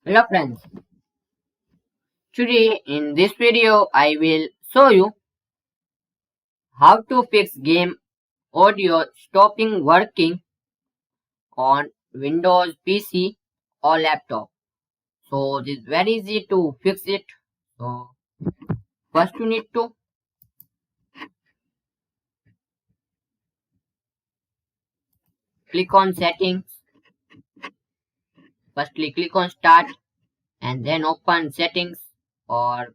Hello friends, today in this video I will show you how to fix game audio stopping working on Windows PC or laptop. So it is very easy to fix it. So first you need to click on settings, firstly click on start and then open settings, or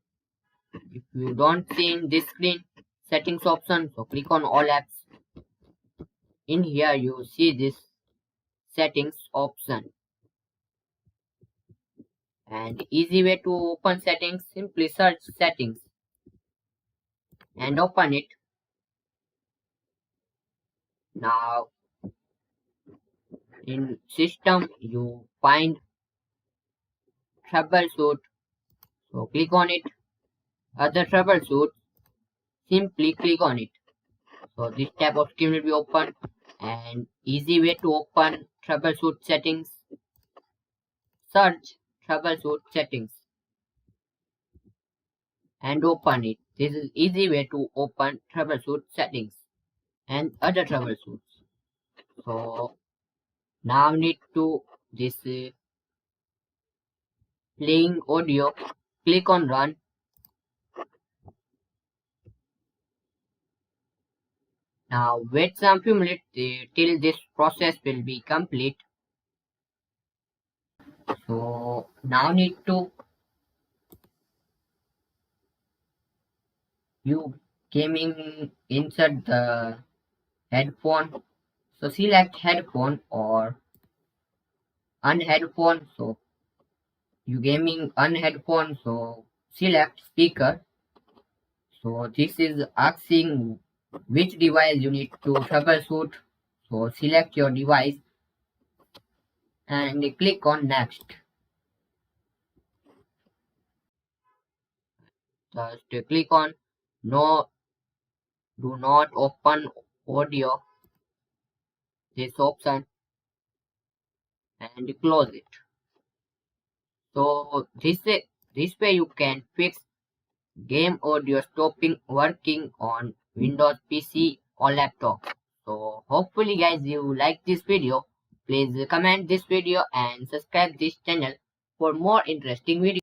if you don't see in this screen settings option, so click on all apps. In here you see this settings option. And easy way to open settings, simply search settings and open it. Now in system you find troubleshoot, so click on it. Other troubleshoot, simply click on it. So this tab of screen will be open, and easy way to open troubleshoot settings, search troubleshoot settings and open it. This is easy way to open troubleshoot settings and other troubleshoots. So now need to this playing audio, click on run. Now wait some few minutes till this process will be complete. So now need to you gaming insert the headphone. So select headphone or unheadphone. So you gaming unheadphone, so select speaker. So this is asking which device you need to troubleshoot. So select your device and click on next. Just click on no, do not open audio, this option, and close it. So this way you can fix game audio stopping working on Windows PC or laptop. So hopefully guys you like this video. Please comment this video and subscribe this channel for more interesting videos.